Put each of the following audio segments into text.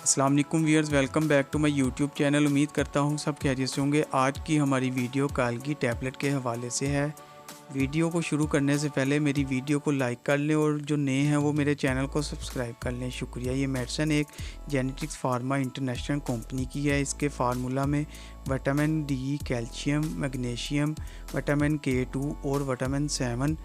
अस्सलाम वालेकुम viewers, welcome back to my YouTube channel. उम्मीद करता हूँ सब खैरियत से होंगे। आज की हमारी वीडियो कालगी टैबलेट के हवाले से है। वीडियो को शुरू करने से पहले मेरी वीडियो को लाइक कर लें और जो नए हैं वो मेरे चैनल को सब्सक्राइब कर लें। शुक्रिया। ये मेडिसिन एक जेनेटिक्स फार्मा इंटरनेशनल कंपनी की है। इसके फार्मूला में vitamin D, calcium, magnesium, vitamin K2 और विटामिन 7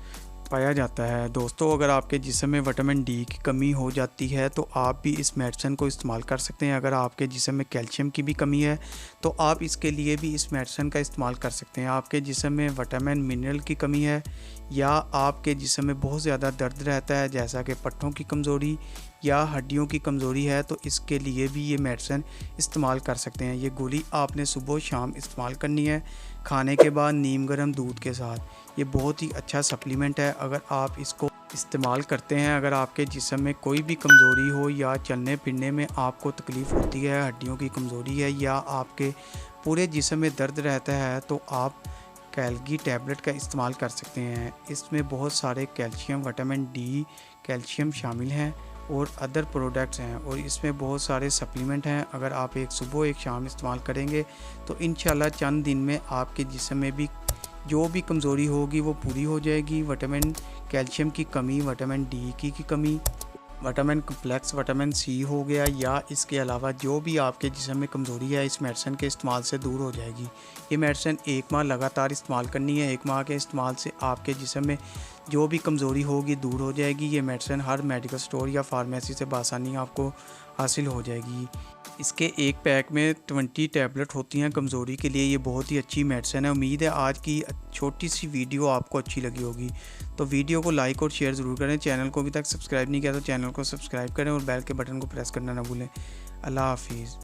पाया जाता है। दोस्तों, अगर आपके जिस्म में विटामिन डी की कमी हो जाती है तो आप भी इस मेडिसिन को इस्तेमाल कर सकते हैं। अगर आपके जिस्म में कैल्शियम की भी कमी है तो आप इसके लिए भी इस मेडिसिन का इस्तेमाल कर सकते हैं। आपके जिस्म में विटामिन मिनरल की कमी है या आपके जिस्म में बहुत ज़्यादा दर्द रहता है, जैसा कि पट्टों की कमज़ोरी या हड्डियों की कमज़ोरी है, तो इसके लिए भी ये मेडिसिन इस्तेमाल कर सकते हैं। ये गोली आपने सुबह शाम इस्तेमाल करनी है, खाने के बाद नीम गर्म दूध के साथ। ये बहुत ही अच्छा सप्लीमेंट है। अगर आप इसको इस्तेमाल करते हैं, अगर आपके जिस्म में कोई भी कमज़ोरी हो या चलने फिरने में आपको तकलीफ़ होती है, हड्डियों की कमज़ोरी है या आपके पूरे जिस्म में दर्द रहता है, तो आप कालगी टैबलेट का इस्तेमाल कर सकते हैं। इसमें बहुत सारे कैल्शियम, विटामिन डी, कैल्शियम शामिल हैं और अदर प्रोडक्ट्स हैं और इसमें बहुत सारे सप्लीमेंट हैं। अगर आप एक सुबह एक शाम इस्तेमाल करेंगे तो इंशाल्लाह चंद दिन में आपके जिस्म में भी जो भी कमज़ोरी होगी वो पूरी हो जाएगी। विटामिन कैल्शियम की कमी, विटामिन डी की कमी, विटामिन कम्प्लेक्स, विटामिन सी हो गया, या इसके अलावा जो भी आपके जिस्म में कमज़ोरी है इस मेडिसिन के इस्तेमाल से दूर हो जाएगी। ये मेडिसिन 1 माह लगातार इस्तेमाल करनी है। 1 माह के इस्तेमाल से आपके जिस्म में जो भी कमज़ोरी होगी दूर हो जाएगी। ये मेडिसिन हर मेडिकल स्टोर या फार्मेसी से बआसानी आपको हासिल हो जाएगी। इसके एक पैक में 20 टैबलेट होती हैं कमज़ोरी के लिए। ये बहुत ही अच्छी मेडिसिन है। उम्मीद है आज की छोटी सी वीडियो आपको अच्छी लगी होगी। तो वीडियो को लाइक और शेयर ज़रूर करें। चैनल को अभी तक सब्सक्राइब नहीं किया तो चैनल को सब्सक्राइब करें और बेल के बटन को प्रेस करना ना भूलें। अल्लाह हाफिज़।